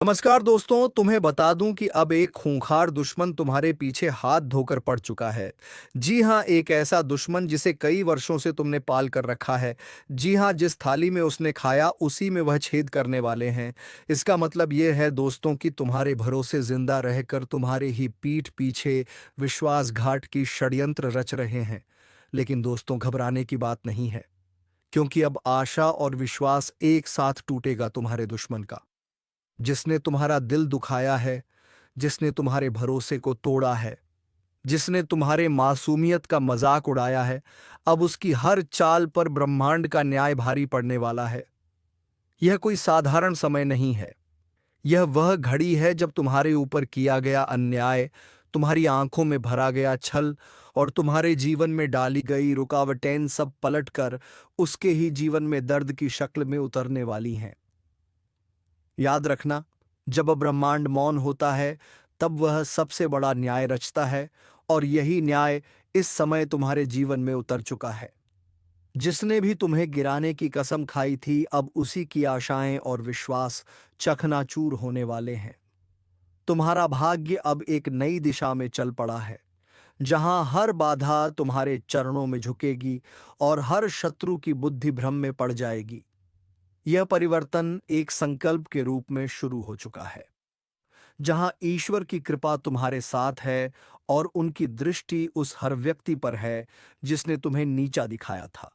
नमस्कार दोस्तों, तुम्हें बता दूं कि अब एक खूंखार दुश्मन तुम्हारे पीछे हाथ धोकर पड़ चुका है। जी हां, एक ऐसा दुश्मन जिसे कई वर्षों से तुमने पाल कर रखा है। जी हां, जिस थाली में उसने खाया उसी में वह छेद करने वाले हैं। इसका मतलब ये है दोस्तों कि तुम्हारे भरोसे जिंदा रहकर तुम्हारे ही पीठ पीछे विश्वासघात की षड्यंत्र रच रहे हैं। लेकिन दोस्तों, घबराने की बात नहीं है, क्योंकि अब आशा और विश्वास एक साथ टूटेगा तुम्हारे दुश्मन का। जिसने तुम्हारा दिल दुखाया है, जिसने तुम्हारे भरोसे को तोड़ा है, जिसने तुम्हारे मासूमियत का मजाक उड़ाया है, अब उसकी हर चाल पर ब्रह्मांड का न्याय भारी पड़ने वाला है। यह कोई साधारण समय नहीं है। यह वह घड़ी है जब तुम्हारे ऊपर किया गया अन्याय, तुम्हारी आंखों में भरा गया छल और तुम्हारे जीवन में डाली गई रुकावटें सब पलटकर उसके ही जीवन में दर्द की शक्ल में उतरने वाली हैं। याद रखना, जब ब्रह्मांड मौन होता है तब वह सबसे बड़ा न्याय रचता है, और यही न्याय इस समय तुम्हारे जीवन में उतर चुका है। जिसने भी तुम्हें गिराने की कसम खाई थी, अब उसी की आशाएं और विश्वास चकनाचूर होने वाले हैं। तुम्हारा भाग्य अब एक नई दिशा में चल पड़ा है, जहां हर बाधा तुम्हारे चरणों में झुकेगी और हर शत्रु की बुद्धि भ्रम में पड़ जाएगी। यह परिवर्तन एक संकल्प के रूप में शुरू हो चुका है, जहां ईश्वर की कृपा तुम्हारे साथ है और उनकी दृष्टि उस हर व्यक्ति पर है जिसने तुम्हें नीचा दिखाया था,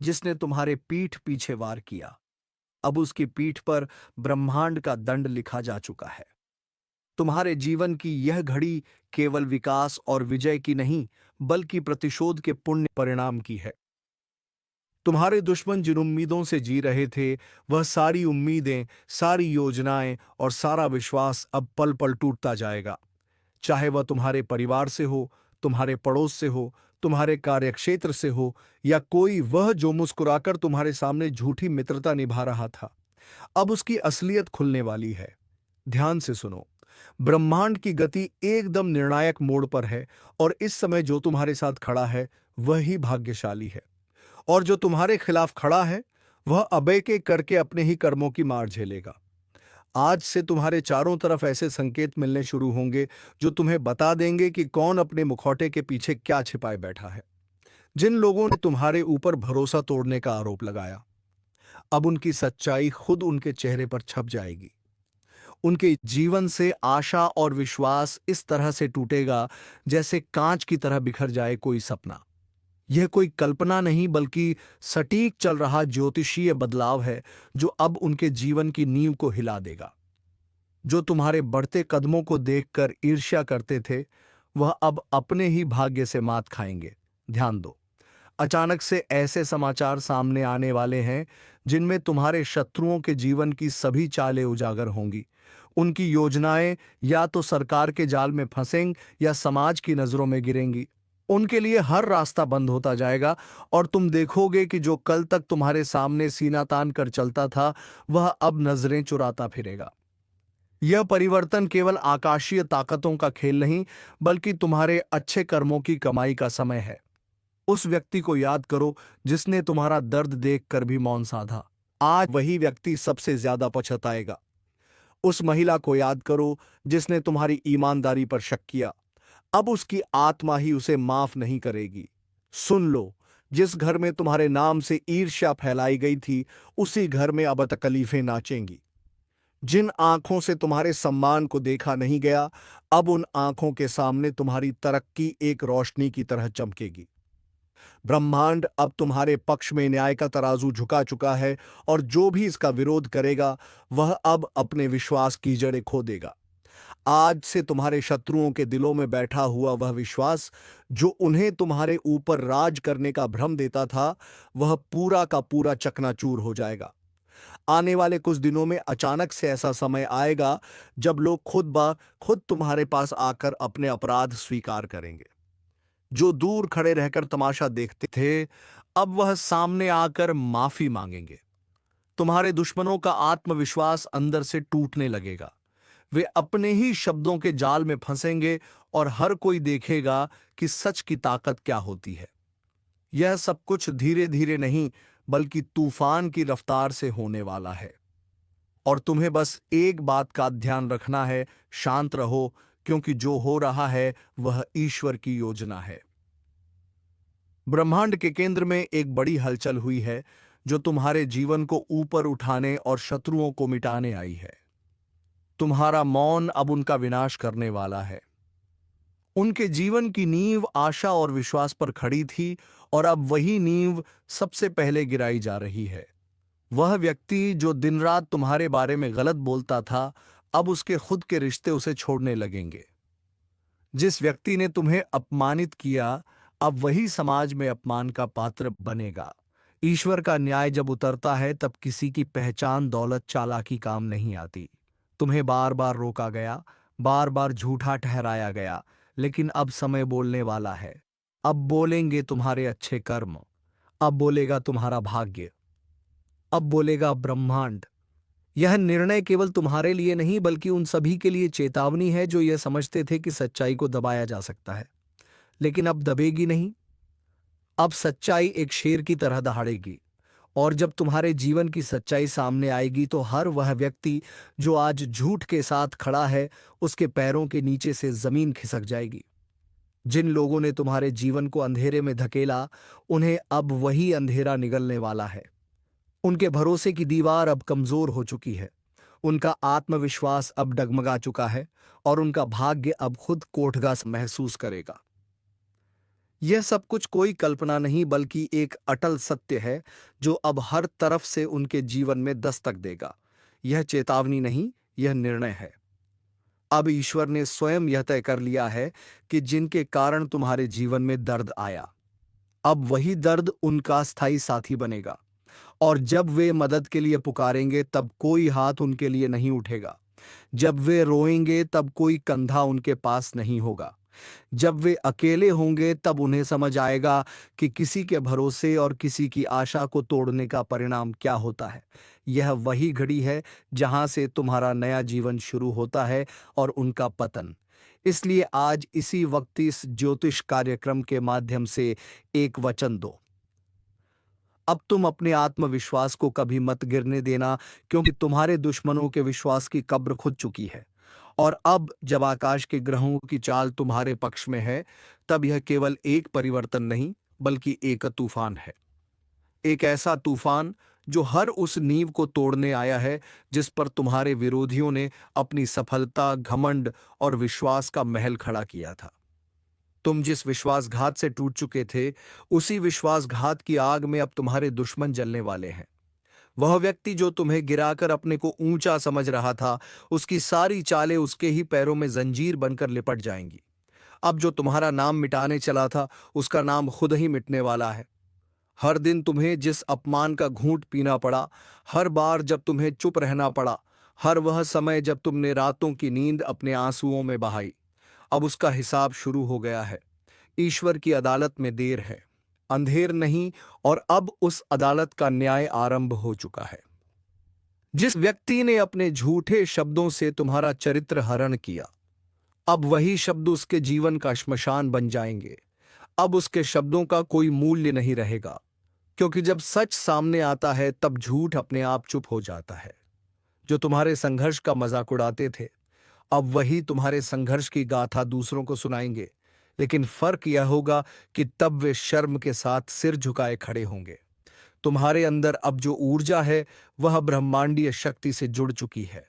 जिसने तुम्हारे पीठ पीछे वार किया। अब उसकी पीठ पर ब्रह्मांड का दंड लिखा जा चुका है। तुम्हारे जीवन की यह घड़ी केवल विकास और विजय की नहीं, बल्कि प्रतिशोध के पुण्य परिणाम की है। तुम्हारे दुश्मन जिन उम्मीदों से जी रहे थे, वह सारी उम्मीदें, सारी योजनाएं और सारा विश्वास अब पल पल टूटता जाएगा। चाहे वह तुम्हारे परिवार से हो, तुम्हारे पड़ोस से हो, तुम्हारे कार्यक्षेत्र से हो, या कोई वह जो मुस्कुराकर तुम्हारे सामने झूठी मित्रता निभा रहा था। अब उसकी असलियत खुलने वाली है। ध्यान से सुनो, ब्रह्मांड की गति एकदम निर्णायक मोड़ पर है, और इस समय जो तुम्हारे साथ खड़ा है वही भाग्यशाली है, और जो तुम्हारे खिलाफ खड़ा है वह अबे के करके अपने ही कर्मों की मार झेलेगा। आज से तुम्हारे चारों तरफ ऐसे संकेत मिलने शुरू होंगे जो तुम्हें बता देंगे कि कौन अपने मुखौटे के पीछे क्या छिपाए बैठा है। जिन लोगों ने तुम्हारे ऊपर भरोसा तोड़ने का आरोप लगाया, अब उनकी सच्चाई खुद उनके चेहरे पर छप जाएगी। उनके जीवन से आशा और विश्वास इस तरह से टूटेगा जैसे कांच की तरह बिखर जाए कोई सपना। यह कोई कल्पना नहीं, बल्कि सटीक चल रहा ज्योतिषीय बदलाव है, जो अब उनके जीवन की नींव को हिला देगा। जो तुम्हारे बढ़ते कदमों को देखकर ईर्ष्या करते थे, वह अब अपने ही भाग्य से मात खाएंगे। ध्यान दो, अचानक से ऐसे समाचार सामने आने वाले हैं जिनमें तुम्हारे शत्रुओं के जीवन की सभी चालें उजागर होंगी। उनकी योजनाएं या तो सरकार के जाल में फंसेंगी या समाज की नजरों में गिरेंगी। उनके लिए हर रास्ता बंद होता जाएगा, और तुम देखोगे कि जो कल तक तुम्हारे सामने सीना तान कर चलता था, वह अब नजरें चुराता फिरेगा। यह परिवर्तन केवल आकाशीय ताकतों का खेल नहीं, बल्कि तुम्हारे अच्छे कर्मों की कमाई का समय है। उस व्यक्ति को याद करो जिसने तुम्हारा दर्द देखकर भी मौन साधा। आज वही व्यक्ति सबसे ज्यादा पछताएगा। उस महिला को याद करो जिसने तुम्हारी ईमानदारी पर शक किया। अब उसकी आत्मा ही उसे माफ नहीं करेगी। सुन लो, जिस घर में तुम्हारे नाम से ईर्ष्या फैलाई गई थी, उसी घर में अब तकलीफें नाचेंगी। जिन आंखों से तुम्हारे सम्मान को देखा नहीं गया, अब उन आंखों के सामने तुम्हारी तरक्की एक रोशनी की तरह चमकेगी। ब्रह्मांड अब तुम्हारे पक्ष में न्याय का तराजू झुका चुका है, और जो भी इसका विरोध करेगा वह अब अपने विश्वास की जड़ें खो देगा। आज से तुम्हारे शत्रुओं के दिलों में बैठा हुआ वह विश्वास जो उन्हें तुम्हारे ऊपर राज करने का भ्रम देता था, वह पूरा का पूरा चकनाचूर हो जाएगा। आने वाले कुछ दिनों में अचानक से ऐसा समय आएगा जब लोग खुद ब खुद तुम्हारे पास आकर अपने अपराध स्वीकार करेंगे। जो दूर खड़े रहकर तमाशा देखते थे, अब वह सामने आकर माफी मांगेंगे। तुम्हारे दुश्मनों का आत्मविश्वास अंदर से टूटने लगेगा। वे अपने ही शब्दों के जाल में फंसेंगे, और हर कोई देखेगा कि सच की ताकत क्या होती है। यह सब कुछ धीरे धीरे नहीं, बल्कि तूफान की रफ्तार से होने वाला है। और तुम्हें बस एक बात का ध्यान रखना है, शांत रहो, क्योंकि जो हो रहा है वह ईश्वर की योजना है। ब्रह्मांड के केंद्र में एक बड़ी हलचल हुई है जो तुम्हारे जीवन को ऊपर उठाने और शत्रुओं को मिटाने आई है। तुम्हारा मौन अब उनका विनाश करने वाला है। उनके जीवन की नींव आशा और विश्वास पर खड़ी थी और अब वही नींव सबसे पहले गिराई जा रही है। वह व्यक्ति जो दिन रात तुम्हारे बारे में गलत बोलता था, अब उसके खुद के रिश्ते उसे छोड़ने लगेंगे। जिस व्यक्ति ने तुम्हें अपमानित किया, अब वही समाज में अपमान का पात्र बनेगा। ईश्वर का न्याय जब उतरता है तब किसी की पहचान दौलत चालाकी काम नहीं आती। तुम्हें बार बार रोका गया, बार बार झूठा ठहराया गया, लेकिन अब समय बोलने वाला है। अब बोलेंगे तुम्हारे अच्छे कर्म, अब बोलेगा तुम्हारा भाग्य, अब बोलेगा ब्रह्मांड। यह निर्णय केवल तुम्हारे लिए नहीं बल्कि उन सभी के लिए चेतावनी है जो यह समझते थे कि सच्चाई को दबाया जा सकता है, लेकिन अब दबेगी नहीं। अब सच्चाई एक शेर की तरह दहाड़ेगी। और जब तुम्हारे जीवन की सच्चाई सामने आएगी तो हर वह व्यक्ति जो आज झूठ के साथ खड़ा है, उसके पैरों के नीचे से जमीन खिसक जाएगी। जिन लोगों ने तुम्हारे जीवन को अंधेरे में धकेला, उन्हें अब वही अंधेरा निगलने वाला है। उनके भरोसे की दीवार अब कमजोर हो चुकी है, उनका आत्मविश्वास अब डगमगा चुका है और उनका भाग्य अब खुद कोठगा महसूस करेगा। यह सब कुछ कोई कल्पना नहीं बल्कि एक अटल सत्य है जो अब हर तरफ से उनके जीवन में दस्तक देगा। यह चेतावनी नहीं, यह निर्णय है। अब ईश्वर ने स्वयं यह तय कर लिया है कि जिनके कारण तुम्हारे जीवन में दर्द आया, अब वही दर्द उनका स्थायी साथी बनेगा। और जब वे मदद के लिए पुकारेंगे तब कोई हाथ उनके लिए नहीं उठेगा। जब वे रोएंगे तब कोई कंधा उनके पास नहीं होगा। जब वे अकेले होंगे तब उन्हें समझ आएगा कि किसी के भरोसे और किसी की आशा को तोड़ने का परिणाम क्या होता है। यह वही घड़ी है जहां से तुम्हारा नया जीवन शुरू होता है और उनका पतन। इसलिए आज इसी वक्त इस ज्योतिष कार्यक्रम के माध्यम से एक वचन दो। अब तुम अपने आत्मविश्वास को कभी मत गिरने देना, क्योंकि तुम्हारे दुश्मनों के विश्वास की कब्र खुद चुकी है। और अब जब आकाश के ग्रहों की चाल तुम्हारे पक्ष में है, तब यह केवल एक परिवर्तन नहीं बल्कि एक तूफान है। एक ऐसा तूफान जो हर उस नींव को तोड़ने आया है जिस पर तुम्हारे विरोधियों ने अपनी सफलता, घमंड और विश्वास का महल खड़ा किया था। तुम जिस विश्वासघात से टूट चुके थे, उसी विश्वासघात की आग में अब तुम्हारे दुश्मन जलने वाले हैं। वह व्यक्ति जो तुम्हें गिराकर अपने को ऊंचा समझ रहा था, उसकी सारी चालें उसके ही पैरों में जंजीर बनकर लिपट जाएंगी। अब जो तुम्हारा नाम मिटाने चला था, उसका नाम खुद ही मिटने वाला है। हर दिन तुम्हें जिस अपमान का घूंट पीना पड़ा, हर बार जब तुम्हें चुप रहना पड़ा, हर वह समय जब तुमने रातों की नींद अपने आंसुओं में बहाई, अब उसका हिसाब शुरू हो गया है। ईश्वर की अदालत में देर है, अंधेर नहीं, और अब उस अदालत का न्याय आरंभ हो चुका है। जिस व्यक्ति ने अपने झूठे शब्दों से तुम्हारा चरित्र हरण किया, अब वही शब्द उसके जीवन का श्मशान बन जाएंगे। अब उसके शब्दों का कोई मूल्य नहीं रहेगा, क्योंकि जब सच सामने आता है तब झूठ अपने आप चुप हो जाता है। जो तुम्हारे संघर्ष का मजाक उड़ाते थे, अब वही तुम्हारे संघर्ष की गाथा दूसरों को सुनाएंगे, लेकिन फर्क यह होगा कि तब वे शर्म के साथ सिर झुकाए खड़े होंगे। तुम्हारे अंदर अब जो ऊर्जा है वह ब्रह्मांडीय शक्ति से जुड़ चुकी है।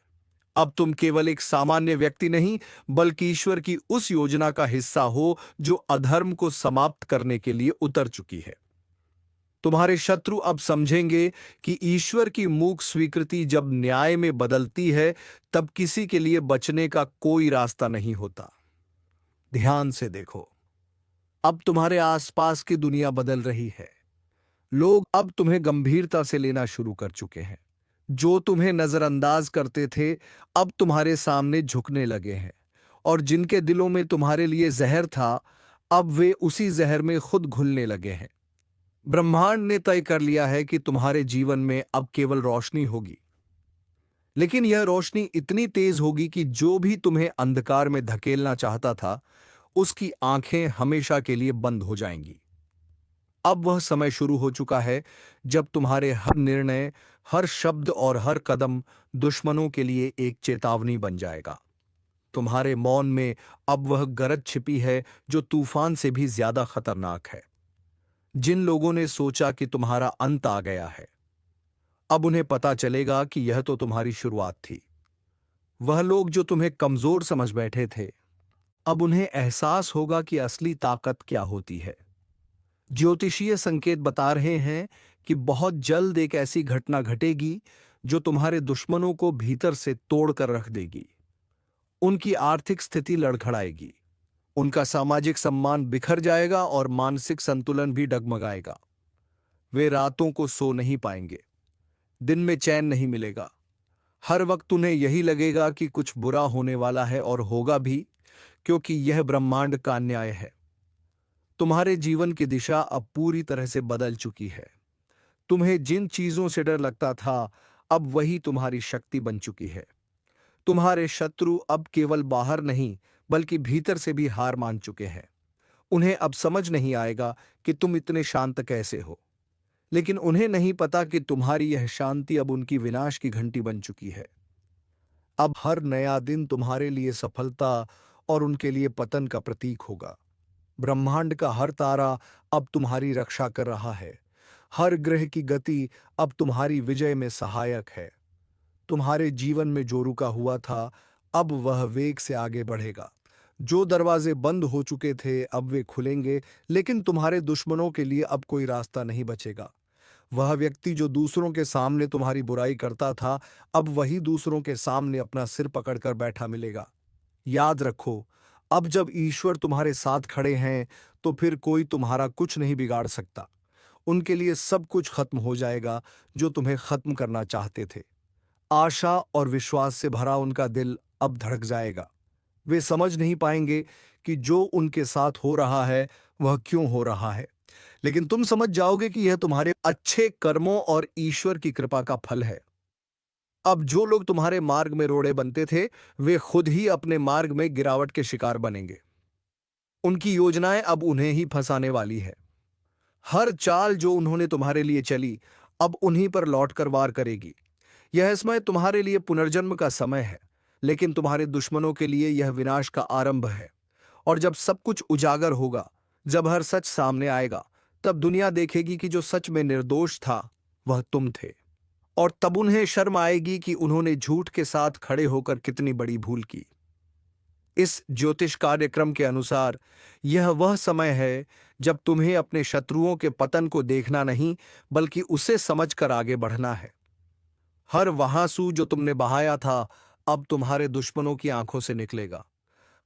अब तुम केवल एक सामान्य व्यक्ति नहीं बल्कि ईश्वर की उस योजना का हिस्सा हो जो अधर्म को समाप्त करने के लिए उतर चुकी है। तुम्हारे शत्रु अब समझेंगे कि ईश्वर की मूक स्वीकृति जब न्याय में बदलती है, तब किसी के लिए बचने का कोई रास्ता नहीं होता। ध्यान से देखो, अब तुम्हारे आसपास की दुनिया बदल रही है। लोग अब तुम्हें गंभीरता से लेना शुरू कर चुके हैं। जो तुम्हें नजरअंदाज करते थे, अब तुम्हारे सामने झुकने लगे हैं। और जिनके दिलों में तुम्हारे लिए जहर था, अब वे उसी जहर में खुद घुलने लगे हैं। ब्रह्मांड ने तय कर लिया है कि तुम्हारे जीवन में अब केवल रोशनी होगी, लेकिन यह रोशनी इतनी तेज होगी कि जो भी तुम्हें अंधकार में धकेलना चाहता था, उसकी आंखें हमेशा के लिए बंद हो जाएंगी। अब वह समय शुरू हो चुका है जब तुम्हारे हर निर्णय, हर शब्द और हर कदम दुश्मनों के लिए एक चेतावनी बन जाएगा। तुम्हारे मौन में अब वह गरज छिपी है जो तूफान से भी ज्यादा खतरनाक है। जिन लोगों ने सोचा कि तुम्हारा अंत आ गया है, अब उन्हें पता चलेगा कि यह तो तुम्हारी शुरुआत थी। वह लोग जो तुम्हें कमजोर समझ बैठे थे, अब उन्हें एहसास होगा कि असली ताकत क्या होती है। ज्योतिषीय संकेत बता रहे हैं कि बहुत जल्द एक ऐसी घटना घटेगी जो तुम्हारे दुश्मनों को भीतर से तोड़कर रख देगी। उनकी आर्थिक स्थिति लड़खड़ाएगी, उनका सामाजिक सम्मान बिखर जाएगा और मानसिक संतुलन भी डगमगाएगा। वे रातों को सो नहीं पाएंगे, दिन में चैन नहीं मिलेगा। हर वक्त उन्हें यही लगेगा कि कुछ बुरा होने वाला है, और होगा भी, क्योंकि यह ब्रह्मांड का न्याय है। तुम्हारे जीवन की दिशा अब पूरी तरह से बदल चुकी है। तुम्हें जिन चीजों से डर लगता था, अब वही तुम्हारी शक्ति बन चुकी है। तुम्हारे शत्रु अब केवल बाहर नहीं बल्कि भीतर से भी हार मान चुके हैं। उन्हें अब समझ नहीं आएगा कि तुम इतने शांत कैसे हो, लेकिन उन्हें नहीं पता कि तुम्हारी यह शांति अब उनकी विनाश की घंटी बन चुकी है। अब हर नया दिन तुम्हारे लिए सफलता और उनके लिए पतन का प्रतीक होगा। ब्रह्मांड का हर तारा अब तुम्हारी रक्षा कर रहा है। हर ग्रह की गति अब तुम्हारी विजय में सहायक है। तुम्हारे जीवन में जो रुका हुआ था, अब वह वेग से आगे बढ़ेगा। जो दरवाजे बंद हो चुके थे, अब वे खुलेंगे, लेकिन तुम्हारे दुश्मनों के लिए अब कोई रास्ता नहीं बचेगा। वह व्यक्ति जो दूसरों के सामने तुम्हारी बुराई करता था, अब वही दूसरों के सामने अपना सिर पकड़कर बैठा मिलेगा। याद रखो, अब जब ईश्वर तुम्हारे साथ खड़े हैं, तो फिर कोई तुम्हारा कुछ नहीं बिगाड़ सकता। उनके लिए सब कुछ खत्म हो जाएगा जो तुम्हें खत्म करना चाहते थे। आशा और विश्वास से भरा उनका दिल अब धड़क जाएगा। वे समझ नहीं पाएंगे कि जो उनके साथ हो रहा है वह क्यों हो रहा है, लेकिन तुम समझ जाओगे कि यह तुम्हारे अच्छे कर्मों और ईश्वर की कृपा का फल है। अब जो लोग तुम्हारे मार्ग में रोड़े बनते थे, वे खुद ही अपने मार्ग में गिरावट के शिकार बनेंगे। उनकी योजनाएं अब उन्हें ही फंसाने वाली है। हर चाल जो उन्होंने तुम्हारे लिए चली, अब उन्हीं पर लौटकर वार करेगी। यह समय तुम्हारे लिए पुनर्जन्म का समय है, लेकिन तुम्हारे दुश्मनों के लिए यह विनाश का आरंभ है। और जब सब कुछ उजागर होगा, जब हर सच सामने आएगा, तब दुनिया देखेगी कि जो सच में निर्दोष था वह तुम थे। और तब उन्हें शर्म आएगी कि उन्होंने झूठ के साथ खड़े होकर कितनी बड़ी भूल की। इस ज्योतिष कार्यक्रम के अनुसार यह वह समय है जब तुम्हें अपने शत्रुओं के पतन को देखना नहीं, बल्कि उसे समझकर आगे बढ़ना है। हर वह आंसू जो तुमने बहाया था, अब तुम्हारे दुश्मनों की आंखों से निकलेगा।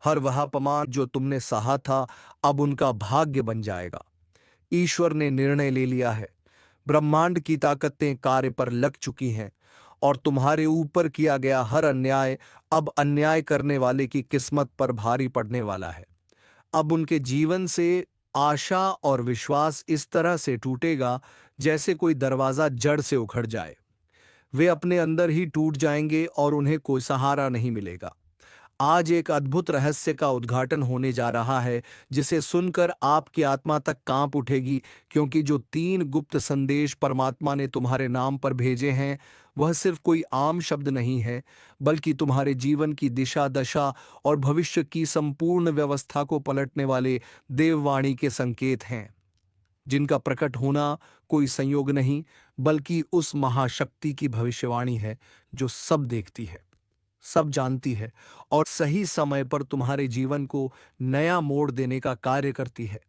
हर वह अपमान जो तुमने सहा था, अब उनका भाग्य बन जाएगा। ईश्वर ने निर्णय ले लिया है। ब्रह्मांड की ताकतें कार्य पर लग चुकी हैं, और तुम्हारे ऊपर किया गया हर अन्याय अब अन्याय करने वाले की किस्मत पर भारी पड़ने वाला है। अब उनके जीवन से आशा और विश्वास इस तरह से टूटेगा जैसे कोई दरवाजा जड़ से उखड़ जाए। वे अपने अंदर ही टूट जाएंगे और उन्हें कोई सहारा नहीं मिलेगा। आज एक अद्भुत रहस्य का उद्घाटन होने जा रहा है, जिसे सुनकर आपकी आत्मा तक कांप उठेगी, क्योंकि जो 3 गुप्त संदेश परमात्मा ने तुम्हारे नाम पर भेजे हैं, वह सिर्फ कोई आम शब्द नहीं है, बल्कि तुम्हारे जीवन की दिशा दशा और भविष्य की संपूर्ण व्यवस्था को पलटने वाले देववाणी के संकेत हैं, जिनका प्रकट होना कोई संयोग नहीं, बल्कि उस महाशक्ति की भविष्यवाणी है जो सब देखती है, सब जानती है, और सही समय पर तुम्हारे जीवन को नया मोड़ देने का कार्य करती है।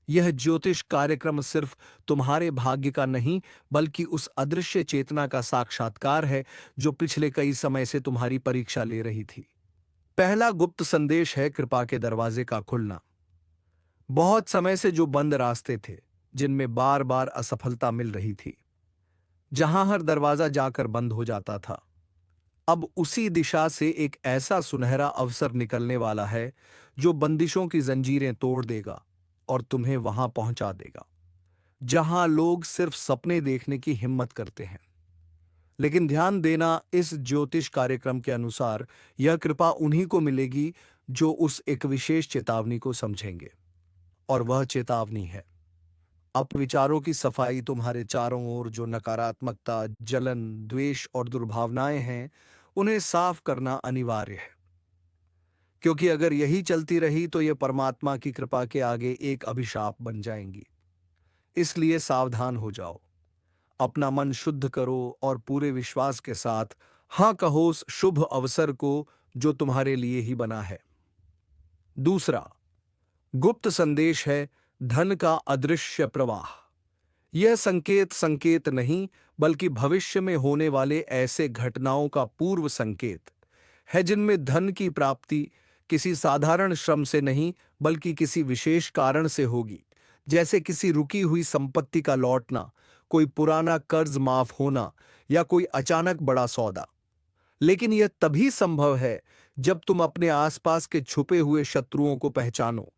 यह ज्योतिष कार्यक्रम सिर्फ तुम्हारे भाग्य का नहीं, बल्कि उस अदृश्य चेतना का साक्षात्कार है जो पिछले कई समय से तुम्हारी परीक्षा ले रही थी। पहला गुप्त संदेश है कृपा के दरवाजे का खुलना। बहुत समय से जो बंद रास्ते थे, जिनमें बार बार असफलता मिल रही थी, जहां हर दरवाजा जाकर बंद हो जाता था, अब उसी दिशा से एक ऐसा सुनहरा अवसर निकलने वाला है जो बंदिशों की जंजीरें तोड़ देगा और तुम्हें वहां पहुंचा देगा जहां लोग सिर्फ सपने देखने की हिम्मत करते हैं। लेकिन ध्यान देना, इस ज्योतिष कार्यक्रम के अनुसार यह कृपा उन्हीं को मिलेगी जो उस एक विशेष चेतावनी को समझेंगे। और वह चेतावनी है, अपविचारों की सफाई तुम्हारे चारों ओर जो नकारात्मकता, जलन, द्वेष और दुर्भावनाएं हैं, उन्हें साफ करना अनिवार्य है। क्योंकि अगर यही चलती रही तो ये परमात्मा की कृपा के आगे एक अभिशाप बन जाएंगी। इसलिए सावधान हो जाओ, अपना मन शुद्ध करो और पूरे विश्वास के साथ हाँ कहो उस शुभ अवसर को जो तुम्हारे लिए ही बना है। दूसरा गुप्त संदेश है धन का अदृश्य प्रवाह। यह संकेत संकेत नहीं, बल्कि भविष्य में होने वाले ऐसे घटनाओं का पूर्व संकेत है जिनमें धन की प्राप्ति किसी साधारण श्रम से नहीं, बल्कि किसी विशेष कारण से होगी। जैसे किसी रुकी हुई संपत्ति का लौटना, कोई पुराना कर्ज माफ होना या कोई अचानक बड़ा सौदा। लेकिन यह तभी संभव है जब तुम अपने आसपास के छुपे हुए शत्रुओं को पहचानो,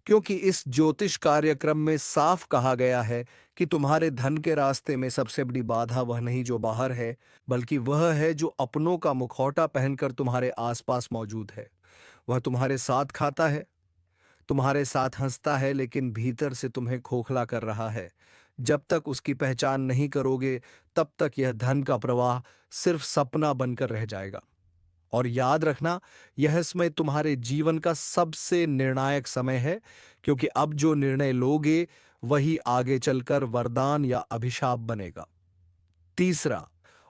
क्योंकि इस ज्योतिष कार्यक्रम में साफ कहा गया है कि तुम्हारे धन के रास्ते में सबसे बड़ी बाधा वह नहीं जो बाहर है, बल्कि वह है जो अपनों का मुखौटा पहनकर तुम्हारे आसपास मौजूद है। वह तुम्हारे साथ खाता है, तुम्हारे साथ हंसता है, लेकिन भीतर से तुम्हें खोखला कर रहा है। जब तक उसकी पहचान नहीं करोगे, तब तक यह धन का प्रवाह सिर्फ सपना बनकर रह जाएगा। और याद रखना, यह समय तुम्हारे जीवन का सबसे निर्णायक समय है, क्योंकि अब जो निर्णय लोगे वही आगे चलकर वरदान या अभिशाप बनेगा। तीसरा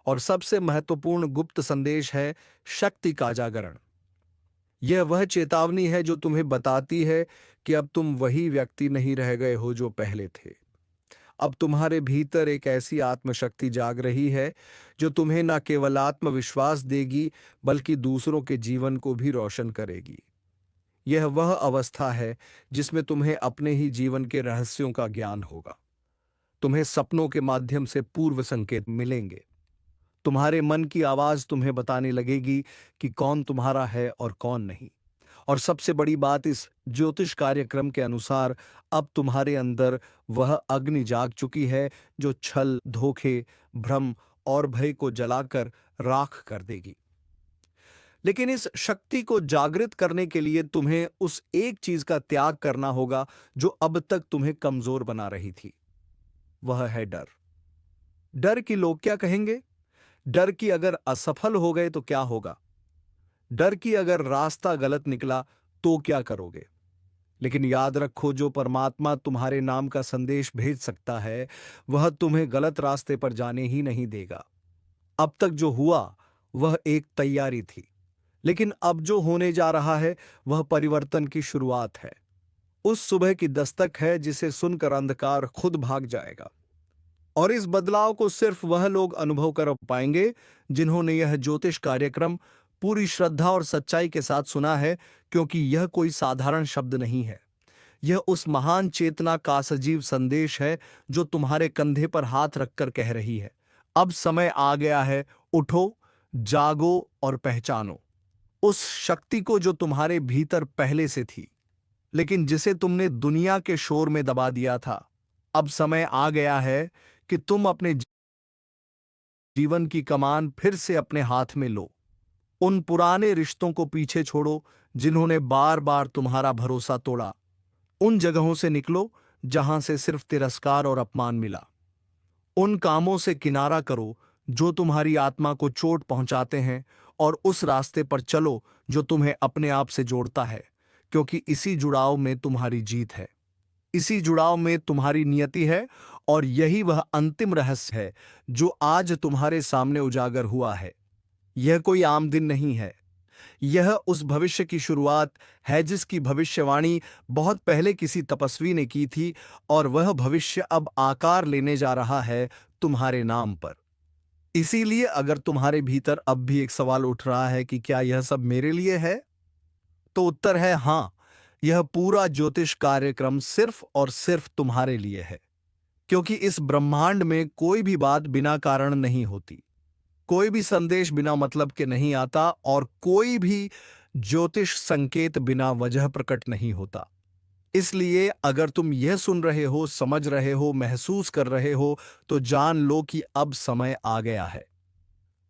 और सबसे महत्वपूर्ण गुप्त संदेश है शक्ति का जागरण। यह वह चेतावनी है जो तुम्हें बताती है कि अब तुम वही व्यक्ति नहीं रह गए हो जो पहले थे। अब तुम्हारे भीतर एक ऐसी आत्मशक्ति जाग रही है जो तुम्हें न केवल आत्मविश्वास देगी, बल्कि दूसरों के जीवन को भी रोशन करेगी। यह वह अवस्था है जिसमें तुम्हें अपने ही जीवन के रहस्यों का ज्ञान होगा। तुम्हें सपनों के माध्यम से पूर्व संकेत मिलेंगे। तुम्हारे मन की आवाज तुम्हें बताने लगेगी कि कौन तुम्हारा है और कौन नहीं। और सबसे बड़ी बात, इस ज्योतिष कार्यक्रम के अनुसार अब तुम्हारे अंदर वह अग्नि जाग चुकी है जो छल, धोखे, भ्रम और भय को जलाकर राख कर देगी। लेकिन इस शक्ति को जागृत करने के लिए तुम्हें उस एक चीज का त्याग करना होगा जो अब तक तुम्हें कमजोर बना रही थी। वह है डर। डर कि लोग क्या कहेंगे, डर कि अगर असफल हो गए तो क्या होगा, डर कि अगर रास्ता गलत निकला तो क्या करोगे। लेकिन याद रखो, जो परमात्मा तुम्हारे नाम का संदेश भेज सकता है वह तुम्हें गलत रास्ते पर जाने ही नहीं देगा। अब तक जो हुआ वह एक तैयारी थी, लेकिन अब जो होने जा रहा है वह परिवर्तन की शुरुआत है। उस सुबह की दस्तक है जिसे सुनकर अंधकार खुद भाग जाएगा। और इस बदलाव को सिर्फ वह लोग अनुभव कर पाएंगे जिन्होंने यह ज्योतिष कार्यक्रम पूरी श्रद्धा और सच्चाई के साथ सुना है, क्योंकि यह कोई साधारण शब्द नहीं है। यह उस महान चेतना का सजीव संदेश है जो तुम्हारे कंधे पर हाथ रखकर कह रही है, अब समय आ गया है, उठो, जागो और पहचानो उस शक्ति को जो तुम्हारे भीतर पहले से थी, लेकिन जिसे तुमने दुनिया के शोर में दबा दिया था। अब समय आ गया है कि तुम अपने जीवन की कमान फिर से अपने हाथ में लो। उन पुराने रिश्तों को पीछे छोड़ो जिन्होंने बार बार तुम्हारा भरोसा तोड़ा। उन जगहों से निकलो जहां से सिर्फ तिरस्कार और अपमान मिला। उन कामों से किनारा करो जो तुम्हारी आत्मा को चोट पहुंचाते हैं, और उस रास्ते पर चलो जो तुम्हें अपने आप से जोड़ता है, क्योंकि इसी जुड़ाव में तुम्हारी जीत है, इसी जुड़ाव में तुम्हारी नियति है। और यही वह अंतिम रहस्य है जो आज तुम्हारे सामने उजागर हुआ है। यह कोई आम दिन नहीं है, यह उस भविष्य की शुरुआत है जिसकी भविष्यवाणी बहुत पहले किसी तपस्वी ने की थी, और वह भविष्य अब आकार लेने जा रहा है तुम्हारे नाम पर। इसीलिए अगर तुम्हारे भीतर अब भी एक सवाल उठ रहा है कि क्या यह सब मेरे लिए है, तो उत्तर है हां, यह पूरा ज्योतिष कार्यक्रम सिर्फ और सिर्फ तुम्हारे लिए है। क्योंकि इस ब्रह्मांड में कोई भी बात बिना कारण नहीं होती, कोई भी संदेश बिना मतलब के नहीं आता, और कोई भी ज्योतिष संकेत बिना वजह प्रकट नहीं होता। इसलिए अगर तुम यह सुन रहे हो, समझ रहे हो, महसूस कर रहे हो, तो जान लो कि अब समय आ गया है।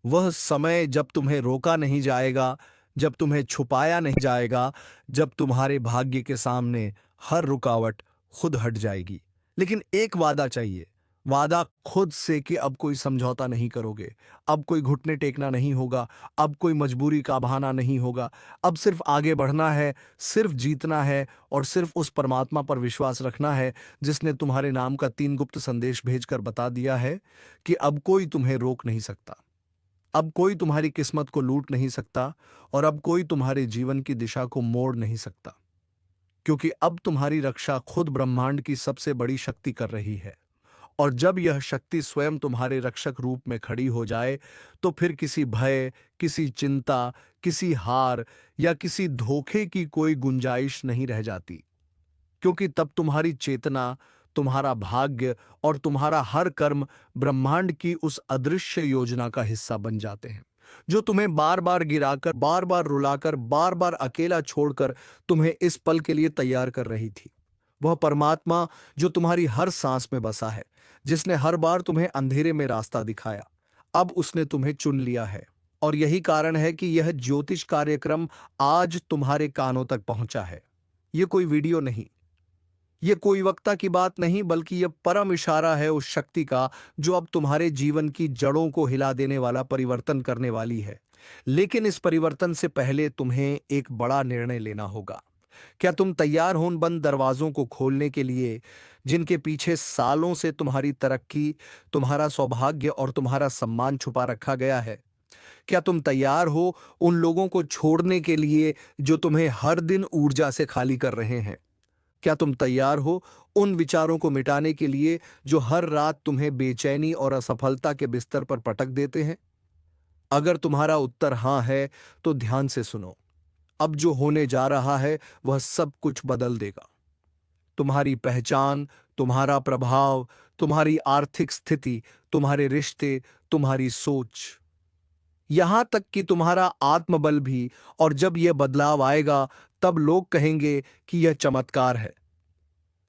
वह समय जब तुम्हें रोका नहीं जाएगा, जब तुम्हें छुपाया नहीं जाएगा, जब तुम्हारे भाग्य के सामने हर रुकावट खुद हट जाएगी, लेकिन एक वादा चाहिए, वादा खुद से कि अब कोई समझौता नहीं करोगे, अब कोई घुटने टेकना नहीं होगा, अब कोई मजबूरी का बहाना नहीं होगा, अब सिर्फ आगे बढ़ना है, सिर्फ जीतना है और सिर्फ उस परमात्मा पर विश्वास रखना है जिसने तुम्हारे नाम का 3 गुप्त संदेश भेजकर बता दिया है कि अब कोई तुम्हें रोक नहीं सकता, अब कोई तुम्हारी किस्मत को लूट नहीं सकता और अब कोई तुम्हारे जीवन की दिशा को मोड़ नहीं सकता, क्योंकि अब तुम्हारी रक्षा खुद ब्रह्मांड की सबसे बड़ी शक्ति कर रही है। और जब यह शक्ति स्वयं तुम्हारे रक्षक रूप में खड़ी हो जाए, तो फिर किसी भय, किसी चिंता, किसी हार या किसी धोखे की कोई गुंजाइश नहीं रह जाती, क्योंकि तब तुम्हारी चेतना, तुम्हारा भाग्य और तुम्हारा हर कर्म ब्रह्मांड की उस अदृश्य योजना का हिस्सा बन जाते हैं, जो तुम्हें बार बार गिराकर, बार बार रुलाकर, बार बार अकेला छोड़कर तुम्हें इस पल के लिए तैयार कर रही थी। वह परमात्मा जो तुम्हारी हर सांस में बसा है, जिसने हर बार तुम्हें अंधेरे में रास्ता दिखाया, अब उसने तुम्हें चुन लिया है। और यही कारण है कि यह ज्योतिष कार्यक्रम आज तुम्हारे कानों तक पहुंचा है। यह कोई वीडियो नहीं, यह कोई वक्ता की बात नहीं, बल्कि यह परम इशारा है उस शक्ति का जो अब तुम्हारे जीवन की जड़ों को हिला देने वाला परिवर्तन करने वाली है। लेकिन इस परिवर्तन से पहले तुम्हें एक बड़ा निर्णय लेना होगा। क्या तुम तैयार हो उन बंद दरवाजों को खोलने के लिए जिनके पीछे सालों से तुम्हारी तरक्की, तुम्हारा सौभाग्य और तुम्हारा सम्मान छुपा रखा गया है? क्या तुम तैयार हो उन लोगों को छोड़ने के लिए जो तुम्हें हर दिन ऊर्जा से खाली कर रहे हैं? क्या तुम तैयार हो उन विचारों को मिटाने के लिए जो हर रात तुम्हें बेचैनी और असफलता के बिस्तर पर पटक देते हैं? अगर तुम्हारा उत्तर हां है, तो ध्यान से सुनो। अब जो होने जा रहा है वह सब कुछ बदल देगा। तुम्हारी पहचान, तुम्हारा प्रभाव, तुम्हारी आर्थिक स्थिति, तुम्हारे रिश्ते, तुम्हारी सोच, यहां तक कि तुम्हारा आत्मबल भी। और जब यह बदलाव आएगा, तब लोग कहेंगे कि यह चमत्कार है,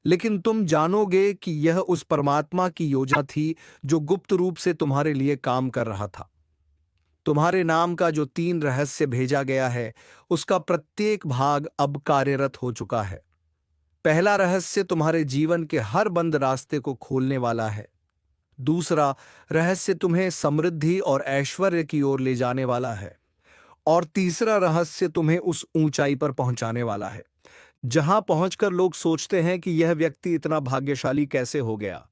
लेकिन तुम जानोगे कि यह उस परमात्मा की योजना थी जो गुप्त रूप से तुम्हारे लिए काम कर रहा था। तुम्हारे नाम का जो 3 रहस्य भेजा गया है, उसका प्रत्येक भाग अब कार्यरत हो चुका है। पहला रहस्य तुम्हारे जीवन के हर बंद रास्ते को खोलने वाला है। दूसरा रहस्य तुम्हें समृद्धि और ऐश्वर्य की ओर ले जाने वाला है। और तीसरा रहस्य तुम्हें उस ऊंचाई पर पहुंचाने वाला है जहां पहुंचकर लोग सोचते हैं कि यह व्यक्ति इतना भाग्यशाली कैसे हो गया।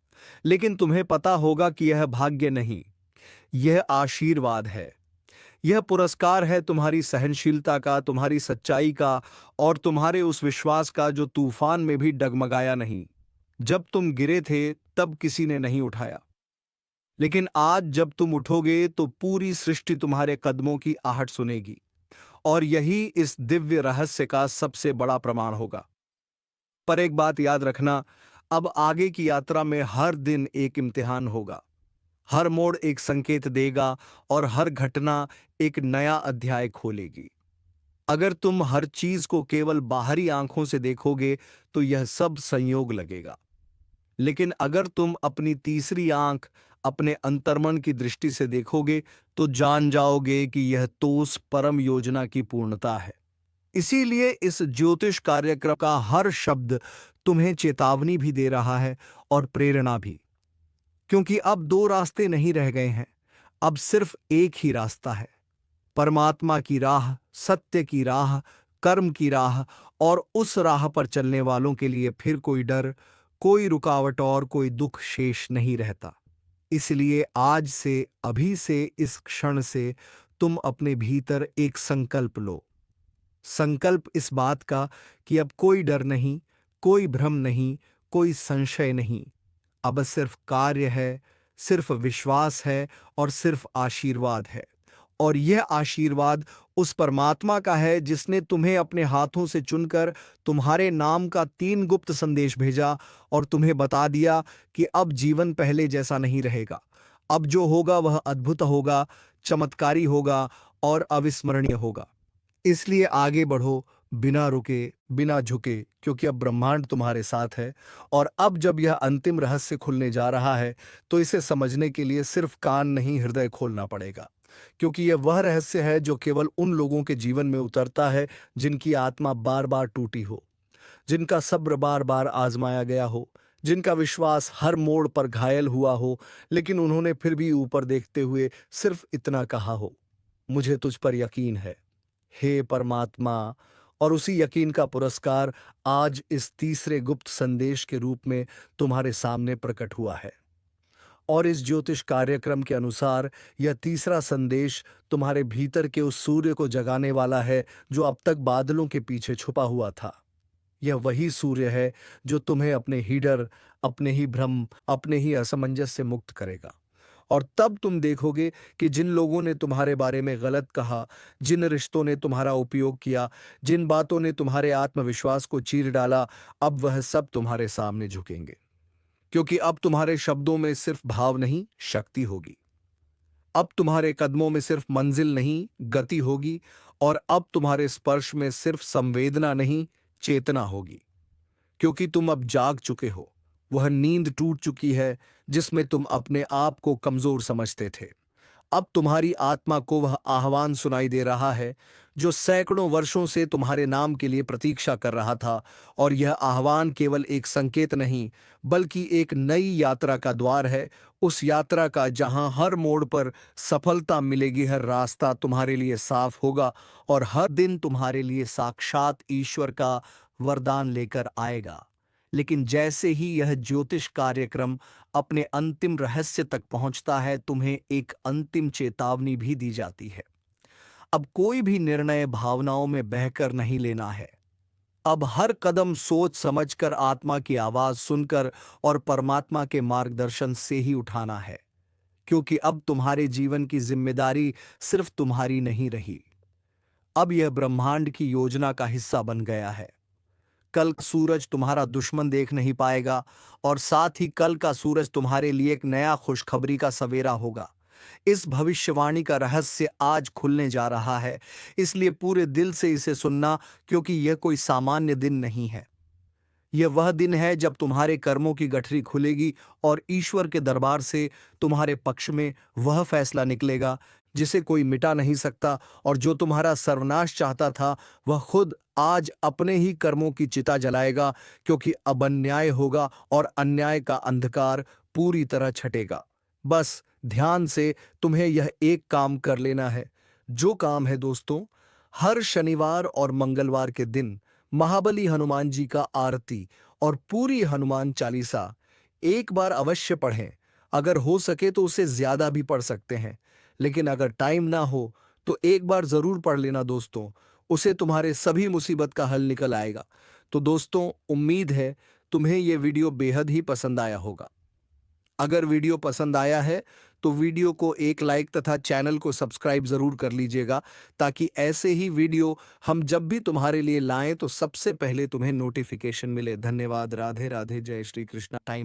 लेकिन तुम्हें पता होगा कि यह भाग्य नहीं, यह आशीर्वाद है। यह पुरस्कार है तुम्हारी सहनशीलता का, तुम्हारी सच्चाई का और तुम्हारे उस विश्वास का जो तूफान में भी डगमगाया नहीं। जब तुम गिरे थे तब किसी ने नहीं उठाया, लेकिन आज जब तुम उठोगे तो पूरी सृष्टि तुम्हारे कदमों की आहट सुनेगी। और यही इस दिव्य रहस्य का सबसे बड़ा प्रमाण होगा। पर एक बात याद रखना, अब आगे की यात्रा में हर दिन एक इम्तिहान होगा। हर मोड़ एक संकेत देगा और हर घटना एक नया अध्याय खोलेगी। अगर तुम हर चीज को केवल बाहरी आंखों से देखोगे तो यह सब संयोग लगेगा, लेकिन अगर तुम अपनी तीसरी आंख, अपने अंतर्मन की दृष्टि से देखोगे तो जान जाओगे कि यह तो उस परम योजना की पूर्णता है। इसीलिए इस ज्योतिष कार्यक्रम का हर शब्द तुम्हें चेतावनी भी दे रहा है और प्रेरणा भी, क्योंकि अब 2 रास्ते नहीं रह गए हैं, अब सिर्फ एक ही रास्ता है। परमात्मा की राह, सत्य की राह, कर्म की राह। और उस राह पर चलने वालों के लिए फिर कोई डर, कोई रुकावट और कोई दुख शेष नहीं रहता। इसलिए आज से, अभी से, इस क्षण से तुम अपने भीतर एक संकल्प लो। संकल्प इस बात का कि अब कोई डर नहीं, कोई भ्रम नहीं, कोई संशय नहीं। अब सिर्फ कार्य है, सिर्फ विश्वास है और सिर्फ आशीर्वाद है। और यह आशीर्वाद उस परमात्मा का है जिसने तुम्हें अपने हाथों से चुनकर तुम्हारे नाम का 3 गुप्त संदेश भेजा और तुम्हें बता दिया कि अब जीवन पहले जैसा नहीं रहेगा। अब जो होगा वह अद्भुत होगा, चमत्कारी होगा और अविस्मरणीय होगा। इसलिए आगे बढ़ो, बिना रुके, बिना झुके, क्योंकि अब ब्रह्मांड तुम्हारे साथ है। और अब जब यह अंतिम रहस्य खुलने जा रहा है, तो इसे समझने के लिए सिर्फ कान नहीं, हृदय खोलना पड़ेगा, क्योंकि यह वह रहस्य है जो केवल उन लोगों के जीवन में उतरता है जिनकी आत्मा बार बार टूटी हो, जिनका सब्र बार बार आजमाया गया हो, जिनका विश्वास हर मोड़ पर घायल हुआ हो, लेकिन उन्होंने फिर भी ऊपर देखते हुए सिर्फ इतना कहा हो, मुझे तुझ पर यकीन है, हे परमात्मा। और उसी यकीन का पुरस्कार आज इस तीसरे गुप्त संदेश के रूप में तुम्हारे सामने प्रकट हुआ है। और इस ज्योतिष कार्यक्रम के अनुसार यह तीसरा संदेश तुम्हारे भीतर के उस सूर्य को जगाने वाला है जो अब तक बादलों के पीछे छुपा हुआ था। यह वही सूर्य है जो तुम्हें अपने ही डर, अपने ही भ्रम, अपने ही असमंजस से मुक्त करेगा। और तब तुम देखोगे कि जिन लोगों ने तुम्हारे बारे में गलत कहा, जिन रिश्तों ने तुम्हारा उपयोग किया, जिन बातों ने तुम्हारे आत्मविश्वास को चीर डाला, अब वह सब तुम्हारे सामने झुकेंगे। क्योंकि अब तुम्हारे शब्दों में सिर्फ भाव नहीं, शक्ति होगी। अब तुम्हारे कदमों में सिर्फ मंजिल नहीं, गति होगी। और अब तुम्हारे स्पर्श में सिर्फ संवेदना नहीं, चेतना होगी। क्योंकि तुम अब जाग चुके हो, वह नींद टूट चुकी है जिसमें तुम अपने आप को कमजोर समझते थे। अब तुम्हारी आत्मा को वह आह्वान सुनाई दे रहा है जो सैकड़ों वर्षों से तुम्हारे नाम के लिए प्रतीक्षा कर रहा था। और यह आह्वान केवल एक संकेत नहीं, बल्कि एक नई यात्रा का द्वार है, उस यात्रा का जहां हर मोड़ पर सफलता मिलेगी, हर रास्ता तुम्हारे लिए साफ होगा और हर दिन तुम्हारे लिए साक्षात ईश्वर का वरदान लेकर आएगा। लेकिन जैसे ही यह ज्योतिष कार्यक्रम अपने अंतिम रहस्य तक पहुंचता है, तुम्हें एक अंतिम चेतावनी भी दी जाती है। अब कोई भी निर्णय भावनाओं में बहकर नहीं लेना है। अब हर कदम सोच समझकर, आत्मा की आवाज सुनकर और परमात्मा के मार्गदर्शन से ही उठाना है। क्योंकि अब तुम्हारे जीवन की जिम्मेदारी सिर्फ तुम्हारी नहीं रही, अब यह ब्रह्मांड की योजना का हिस्सा बन गया है। कल का सूरज तुम्हारा दुश्मन देख नहीं पाएगा और साथ ही कल का सूरज तुम्हारे लिए एक नया खुशखबरी का सवेरा होगा। इस भविष्यवाणी का रहस्य आज खुलने जा रहा है, इसलिए पूरे दिल से इसे सुनना, क्योंकि यह कोई सामान्य दिन नहीं है। यह वह दिन है जब तुम्हारे कर्मों की गठरी खुलेगी और ईश्वर के दरबार से तुम्हारे पक्ष में वह फैसला निकलेगा जिसे कोई मिटा नहीं सकता। और जो तुम्हारा सर्वनाश चाहता था, वह खुद आज अपने ही कर्मों की चिता जलाएगा, क्योंकि अब अन्याय होगा और अन्याय का अंधकार पूरी तरह छटेगा। बस ध्यान से तुम्हें यह एक काम कर लेना है। जो काम है दोस्तों, हर शनिवार और मंगलवार के दिन महाबली हनुमान जी का आरती और पूरी हनुमान चालीसा एक बार अवश्य पढ़ें। अगर हो सके तो उसे ज्यादा भी पढ़ सकते हैं, लेकिन अगर टाइम ना हो तो एक बार जरूर पढ़ लेना दोस्तों, उसे तुम्हारे सभी मुसीबत का हल निकल आएगा। तो दोस्तों, उम्मीद है तुम्हें यह वीडियो बेहद ही पसंद आया होगा। अगर वीडियो पसंद आया है तो वीडियो को एक लाइक तथा चैनल को सब्सक्राइब जरूर कर लीजिएगा, ताकि ऐसे ही वीडियो हम जब भी तुम्हारे लिए लाएं तो सबसे पहले तुम्हें नोटिफिकेशन मिले। धन्यवाद। राधे राधे। जय श्री कृष्णा। टाइम